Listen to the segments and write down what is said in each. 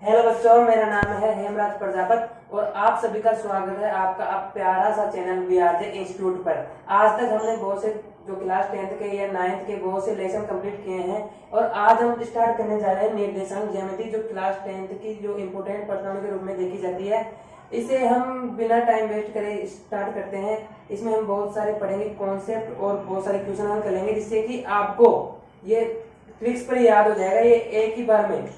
Hello बच्चों, मेरा नाम है हेमराज प्रजापत और आप सभी का स्वागत है आपका प्यारा सा चैनल वीआरजे इंस्टीट्यूट पर। आज तक हमने बहुत से जो क्लास 10th के या 9th के बहुत से लेसन कंप्लीट किए हैं और आज हम स्टार्ट करने जा रहे हैं निर्देशांक ज्यामिति, जो क्लास 10th की जो इम्पोर्टेंट प्रश्नों के रूप में देखी जाती है। इसे हम बिना टाइम वेस्ट करे स्टार्ट करते हैं। इसमें हम बहुत सारे पढ़ेंगे कॉन्सेप्ट और बहुत सारे क्वेश्चन हल करेंगे, जिससे कि आपको ये ट्रिक्स पर याद हो जाएगा ये एक ही बार में।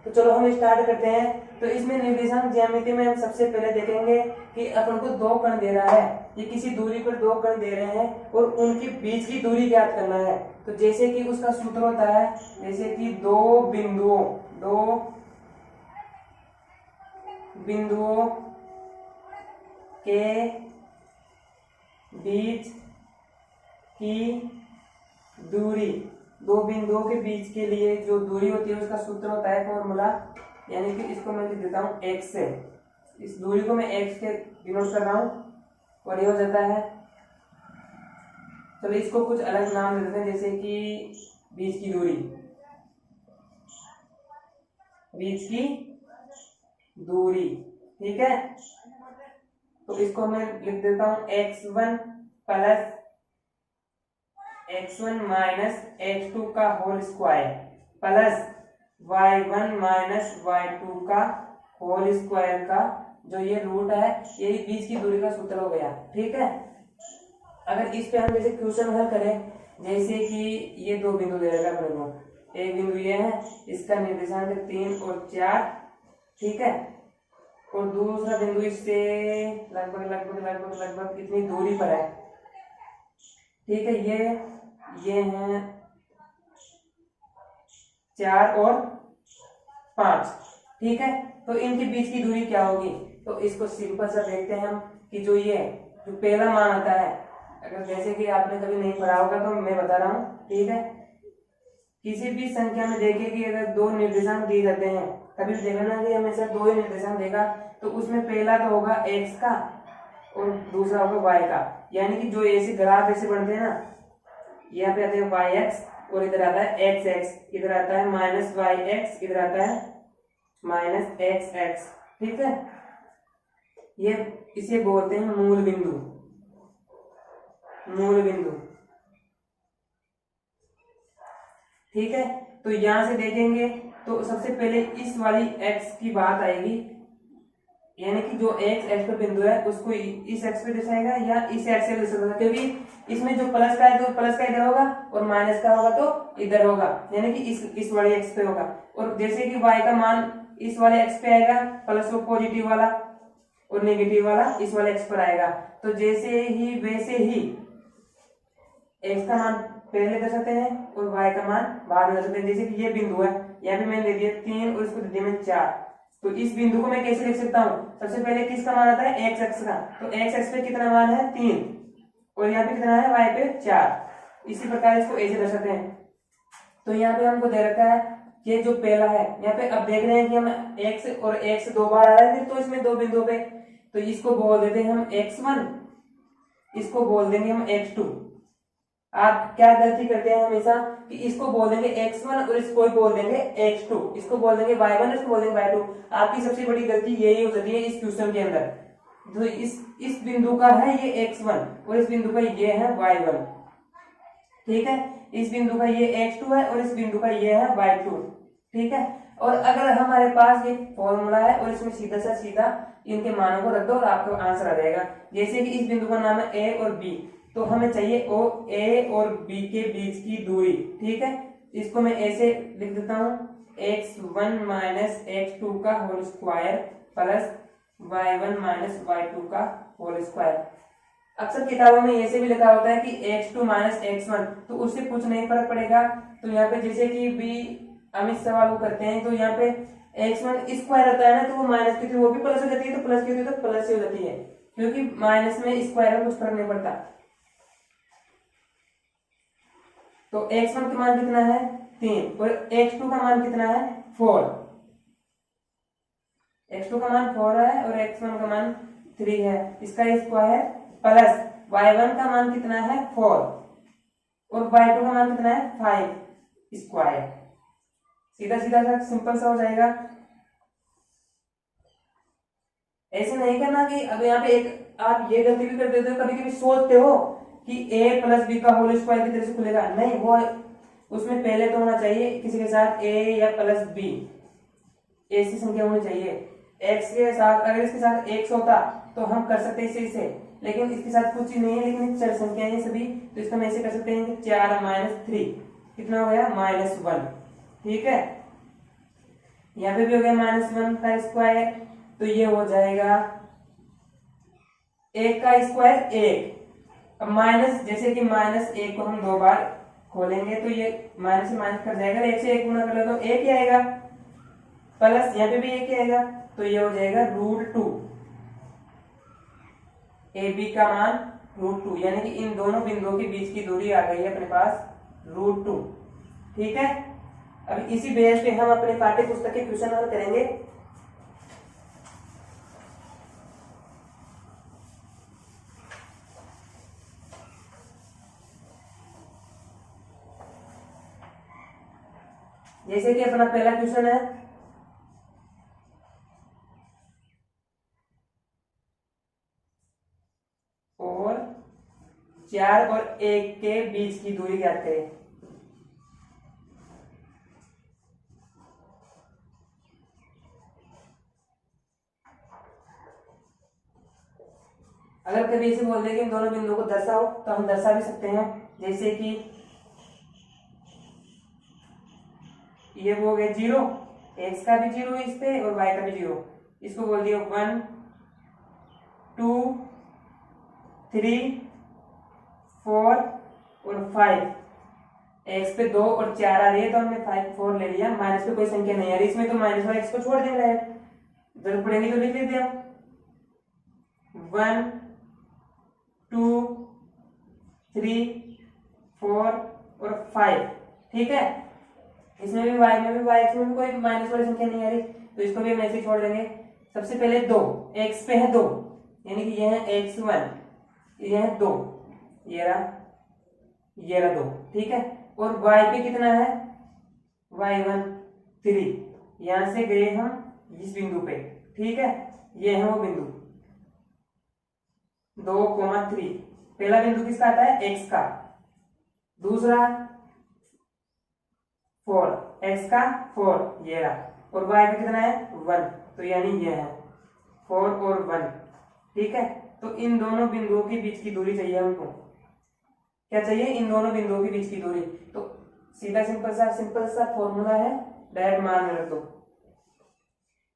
तो चलो हम स्टार्ट करते हैं। तो इसमें निर्देशांक ज्यामिति में हम सबसे पहले देखेंगे कि अपन को दो कण दे रहा है, ये किसी दूरी पर दो कण दे रहे हैं और उनके बीच की दूरी ज्ञात करना है। तो जैसे कि उसका सूत्र होता है, जैसे कि दो बिंदुओं के बीच की दूरी, दो बिंदुओं के बीच के लिए जो दूरी होती है उसका सूत्र होता है फॉर्मूला, यानी कि इसको मैं लिख देता हूं x से। इस दूरी को मैं x के डिनोट कर रहा हूं और ये हो जाता है। चलो इसको कुछ अलग नाम दे देते हैं, जैसे कि बीच की दूरी, ठीक है। तो इसको मैं लिख देता हूं x1 माइनस x2 का whole square plus y1 minus y2 का होल स्क्वायर का जो ये रूट है, यही बीच की दूरी का सूत्र हो गया, ठीक है। अगर इस पे हम जैसे क्वेश्चन हल करें, जैसे कि ये दो बिंदु दे रखा है अपने को, एक बिंदु ये है, इसका निर्देशांक 3 और 4, ठीक है, और दूसरा बिंदु इससे लगभग इतनी दूरी पर है, ठीक है। ये हैं 4 और 5, ठीक है। तो इनके बीच की दूरी क्या होगी? तो इसको सिंपल सा देखते हैं हम कि जो पहला मान आता है, अगर जैसे कि आपने कभी नहीं पढ़ा होगा तो मैं बता रहा हूँ, ठीक है। किसी भी संख्या में देखिए कि अगर दो निर्देशांक दिए जाते हैं, कभी देखा ना कि हमेशा दो ही निर्देशांक देगा, तो उसमें पहला तो होगा x का और दूसरा होगा y का, यानी कि जो ऐसे ग्राफ ऐसे बनते हैं ना, यहाँ पे आते हैं yx और इधर आता है xx, इधर आता है माइनस yx, इधर आता है माइनस xx, ठीक है। ये इसे बोलते हैं मूल बिंदु, ठीक है। तो यहां से देखेंगे तो सबसे पहले इस वाली x की बात आएगी, यानी कि जो x पर बिंदु है उसको इस x पे दर्शाएगा या इस x से दर्शाएगा, क्योंकि इसमें जो प्लस का है तो प्लस का इधर होगा और माइनस का होगा तो इधर होगा, यानी कि इस वाले x पे होगा। और जैसे कि y का मान इस वाले x पे आएगा, प्लस वो पॉजिटिव वाला और नेगेटिव वाला इस वाले x पर आएगा। तो जैसे ही वैसे ही x का मान पहले दर्शाते हैं और y का मान बाद में दर्शाते हैं। जैसे कि ये बिंदु है, यहाँ पे मैंने दे दिया 3 और इसको दे दिया मैं 4, तो इस बिंदु को मैं कैसे लिख सकता हूँ? सबसे पहले किसका मान आता है? x एक्स का, तो x एक्स पे कितना मान है? 3, और यहाँ पे कितना है? y पे 4। इसी प्रकार इसको ऐसे दर्शाते हैं। तो यहाँ पे हमको दे रखा है ये जो पहला है, यहाँ पे अब देख रहे हैं कि हम x और x दो बार आ रहा है, तो इसमें दो बिंदुओं पे, तो इसको बोल देते हैं हम x1, इसको बोल देंगे हम x2। आप क्या गलती करते हैं हमेशा कि इसको बोल देंगे x1 और इसको ही बोल देंगे x2, इसको बोल देंगे y1, इसको बोल देंगे y2। आपकी सबसे बड़ी गलती यही हो जाती है इस क्वेश्चन के अंदर। तो इस बिंदु का है ये x1 और इस बिंदु का ये है y1, ठीक है। इस बिंदु का ये x2 है और इस बिंदु का ये है y2, ठीक है। और अगर हमारे पास ये फॉर्मूला है और इसमें सीधा सा सीधा इनके मानों को रख दो और आपका आंसर आ जाएगा। जैसे कि इस बिंदु का नाम है a और b, तो हमें चाहिए a और b के बीच की दूरी, ठीक है। इसको मैं ऐसे लिख देता हूं, x1 माइनस x2 का whole square plus y1 minus y2 का होल स्क्वायर। अक्सर किताबों में ऐसे भी लिखा होता है कि x2 माइनस x1, तो उससे कुछ नहीं फर्क पड़ेगा। तो यहाँ पे जैसे कि भी हम इस सवाल को करते हैं, तो यहाँ पे x1 स्क्वायर होता है ना, तो वो माइनस की थी वो भी प्लस हो जाती है, तो प्लस की थी तो प्लस हो जाती है, क्योंकि माइनस में स्क्वायर में कुछ फर्क नहीं पड़ता। तो x1 का मान कितना है? 3, और x2 का मान कितना है? 4। x2 का मान 4 है और x1 का मान 3 है, इसका स्क्वायर प्लस y1 का मान कितना है? 4, और y2 का मान कितना है? 5 स्क्वायर। सीधा सीधा सा सिंपल सा हो जाएगा। ऐसे नहीं करना कि अब यहाँ पे एक आप ये गलती भी कर देते हो, कभी कभी सोचते हो कि a प्लस बी का होल स्क्वायर की तरह से खुलेगा, नहीं, वो उसमें पहले तो होना चाहिए किसी के साथ a या प्लस b, ऐसी संख्या होनी चाहिए। x के साथ, अगर इसके साथ x होता तो हम कर सकते हैं इसे, लेकिन इसके साथ कुछ ही नहीं है, लेकिन चर संख्या है सभी, तो इसका हम ऐसे कर सकते हैं कि 4 माइनस 3 कितना हो गया, -1। ठीक है, यहाँ पे भी हो गया -1 का स्क्वायर, तो ये हो जाएगा 1 का स्क्वायर 1। अब माइनस, जैसे कि -1 को हम 2 बार खोलेंगे तो ये माइनस से माइनस कर जाएगा, 1 से 1 गुना कर लो तो 1 ही आएगा, प्लस यहाँ पे भी 1 ही आएगा, तो ये हो जाएगा √2। ए बी का मान √2, यानी कि इन दोनों बिंदुओं के बीच की दूरी आ गई है अपने पास √2। ठीक है, अब इसी बेस पे हम अपने पाठ्य पुस्तक के क्वेश्चन हल करेंगे। जैसे कि अपना पहला क्वेश्चन है, और 4 और 1 के बीच की दूरी ज्ञात करें। अगर कभी ऐसे बोल दे कि इन दोनों बिंदुओं को दर्शाओ तो हम दर्शा भी सकते हैं, जैसे कि ये वो हो गया 0, x का भी 0 इस पे और y का भी 0, इसको बोल दिया 1 2 3 4 और 5। x पे 2 और 4 आ रही है तो हमने 5 4 ले लिया, माइनस पे कोई संख्या नहीं आ रही इसमें, तो माइनस वाला x को छोड़ देना है, जरूरत पड़ेगी तो लिख लेते हैं 1 2 3 4 और 5। ठीक है, इसमें भी y में भी y, इसमें भी कोई माइनस वाली संख्या नहीं आ रही, तो इसको भी हम ऐसे छोड़ देंगे। सबसे पहले 2, x पे है 2, यानी कि ये है x1, ये है 2, ये रहा 2। ठीक है, और y पे कितना है, y1 3, यहां से गए हम इस बिंदु पे। ठीक है, ये है वो बिंदु 2,3। पहला बिंदु किसका आता है, x का, दूसरा 4, x का 4, ये रहा, और y का कितना है 1, तो यानी ये है 4 और 1। ठीक है, तो इन दोनों बिंदुओं के बीच की दूरी चाहिए हमको, क्या चाहिए, इन दोनों बिंदुओं के बीच की दूरी। तो सीधा सिंपल सा फॉर्मूला है, डायरेक्ट मान में रख दो,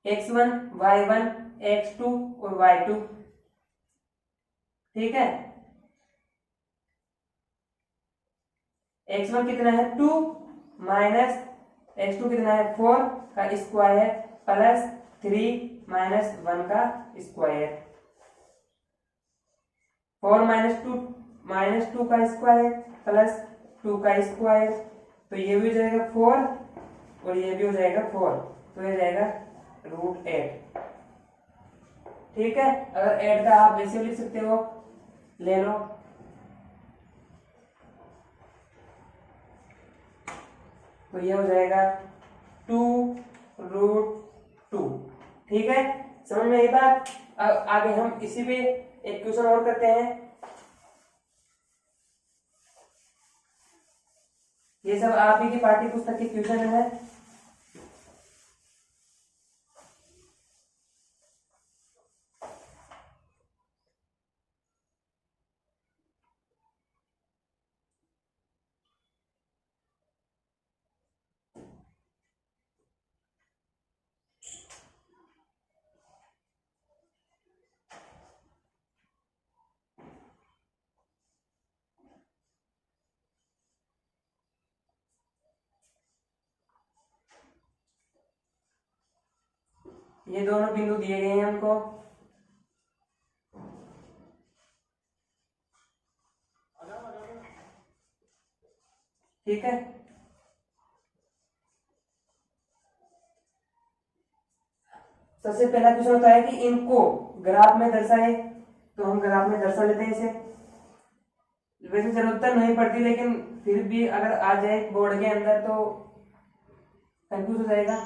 x1 y1 x2 और y2। ठीक है, x1 कितना है 2 माइनस x2 कितना है 4 का स्क्वायर प्लस 3 माइनस 1 का स्क्वायर, 4 माइनस 2 का स्क्वायर प्लस 2 का स्क्वायर, तो ये भी हो जाएगा 4 और ये भी हो जाएगा 4, तो ये जाएगा √8। ठीक है, अगर 8 का आप वैसे लिख सकते हो, ले लो, तो ये हो जाएगा 2√2। ठीक है, समझ में ये बात। आगे हम इसी पे एक क्वेश्चन और करते हैं। ये सब आप ही की पाठ्य पुस्तक के क्वेश्चन है। ये दोनों बिंदु दिए गए हैं हमको, ठीक है, सबसे पहला क्वेश्चन होता है कि इनको ग्राफ में दर्शाए, तो हम ग्राफ में दर्शा लेते हैं इसे। वैसे जरूरत नहीं पड़ती, लेकिन फिर भी अगर आ जाए बोर्ड के अंदर तो कंफ्यूज हो जाएगा।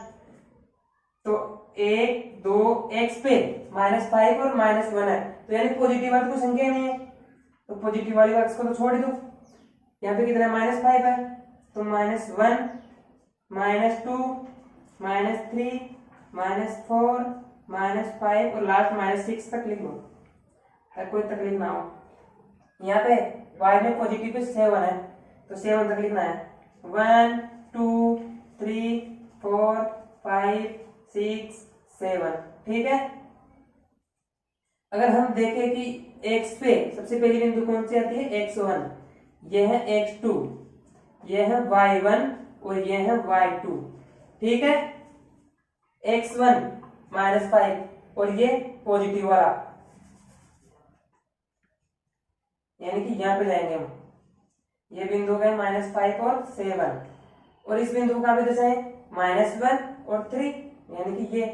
तो 1 2 x पे -5 और -1 है, तो यानी पॉजिटिव वाली कोई संख्या नहीं है, तो पॉजिटिव वाली अक्ष को तो छोड़ दो। यहाँ पे कितना -5 है, तो -1 -2 -3 -4 -5 और लास्ट -6 तक लिख लो, कोई तकलीफ ना हो। यहाँ पे y में पॉजिटिव पे 7 है, तो 7 तक लिखना है। 1 2 3 4 5 6 7, ठीक है। अगर हम देखें कि x पे सबसे पहली बिंदु कौन सी आती है, x1, यह है x2, यह है y1 और यह है y2, ठीक है। x1 -5 और ये पॉजिटिव वाला, यानी कि यहां पे जाएंगे हम, ये बिंदु गए -5 और 7, और इस बिंदु का भी दर्शाए -1 और 3, यानी कि ये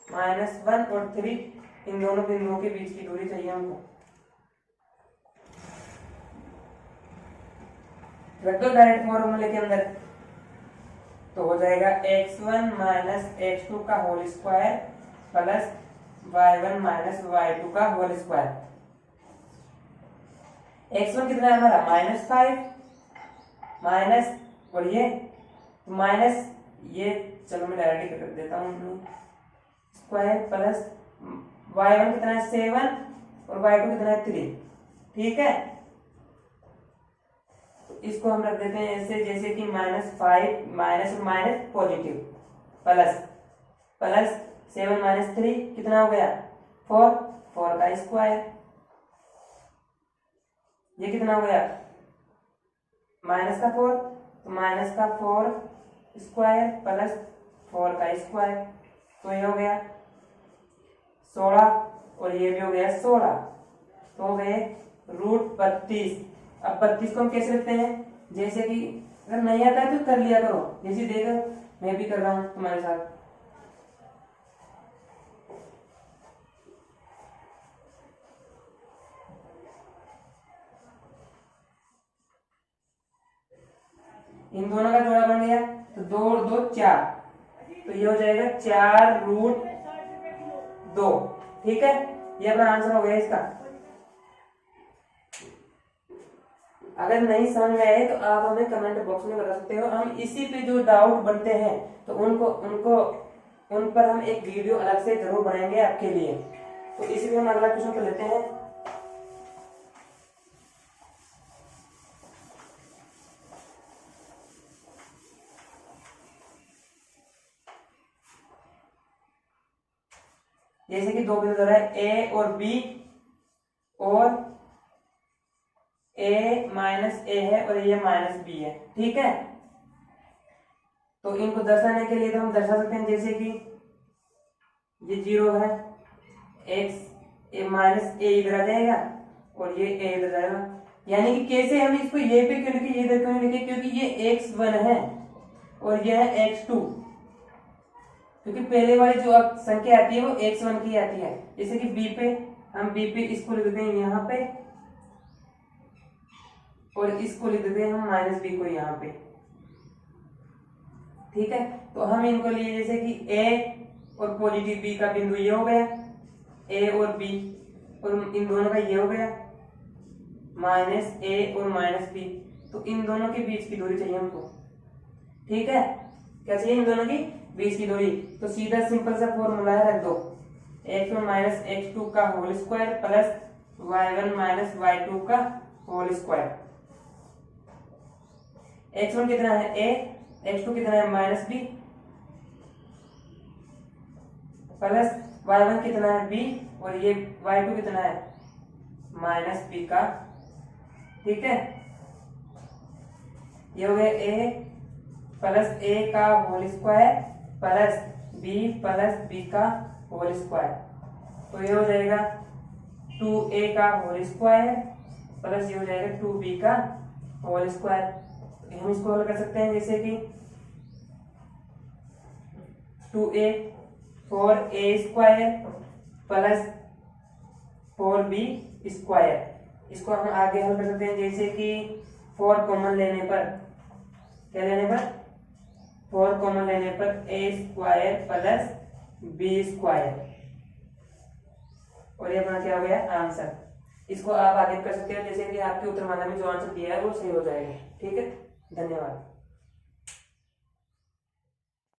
-1 और 3, इन दोनों बिंदुओं के बीच की दूरी चाहिए हमको। रख दो डायरेक्ट फॉर्मूले के अंदर, तो हो जाएगा x1 -x2 का whole square plus y1 -y2 का होल स्क्वायर। x1 कितना है हमारा -5 माइनस, और ये माइनस, ये चलो मैं डायरेक्ट कर देता हूँ, स्क्वायर प्लस y1 कितना है 7 और y2 कितना है 3, ठीक है। इसको हम रख देते हैं ऐसे, जैसे कि -5 माइनस और माइनस पॉजिटिव प्लस 7 -3 कितना हो गया 4 का स्क्वायर, ये कितना हो गया -4, तो -4 स्क्वायर प्लस 4 का स्क्वायर, तो ये हो गया 16 और ये भी हो गया 16, तो हो गए √32। अब 32 को हम कैसे लिखते हैं, जैसे कि अगर नहीं आता है तो कर लिया करो, जैसे देखो मैं भी कर रहा हूं तुम्हारे साथ। इन दोनों का जोड़ा बन गया, तो 2 और 2 4, तो ये हो जाएगा 4√2, ठीक है। ये अपना आंसर हो गया इसका। अगर नहीं समझ में आए तो आप हमें कमेंट बॉक्स में बता सकते हो, हम इसी पे जो डाउट बनते हैं तो उन पर हम एक वीडियो अलग से जरूर बनाएंगे आपके लिए। तो इसलिए हम अगला क्वेश्चन कर लेते हैं। जैसे कि दो बिंदु है ए और बी, और a माइनस ए है और ये माइनस बी है, ठीक है। तो इनको दर्शाने के लिए तो हम दर्शा सकते हैं, जैसे कि ये 0 है, x माइनस ए इधर आ जाएगा और ये a इधर जाएगा, यानी कि कैसे हम इसको ये पे क्यों लिखे, ये इधर क्यों लिखे, क्योंकि ये x1 है और ये है x2, क्योंकि पहले वाली जो संख्या आती है वो x1 की आती है। जैसे कि b पे, हम b पे इसको लिख देते हैं यहाँ पे, और इसको लिख देते हैं हम -b को यहाँ पे, ठीक है। तो हम इनको लिए जैसे कि a और पॉजिटिव b का बिंदु ये हो गया, a और b, और इन दोनों का ये हो गया -a और -b, तो इन दोनों के बीच की दूरी चाहिए हमको, ठीक है। क्या चाहिए, इन दोनों की बीच की दूरी। तो सीधा सिंपल सा फॉर्मूला है, रख दो x1 - x2 का whole square plus y1 - y2 का होल स्क्वायर। x1 कितना है a, x2 कितना है -b, प्लस y1 कितना है b, और ये y2 कितना है -b का, ठीक है। ये हो गया a प्लस a का whole square plus b plus b का होल स्क्वायर, तो ये हो जाएगा 2a का होल स्क्वायर प्लस ये हो जाएगा 2b का होल स्क्वायर। हम इसको हल कर सकते हैं, जैसे कि 2a 4a square plus 4b square. इसको हम आगे हल कर सकते हैं, जैसे कि 4 कॉमन लेने पर, क्या लेने पर 4 कॉमन लेने पर a square plus b square, और ये अपना क्या हो गया आंसर। इसको आप आगे कर सकते हो, जैसे कि आपके उत्तरमाला में जो आंसर दिया है वो सही हो जाएगा। ठीक है, धन्यवाद।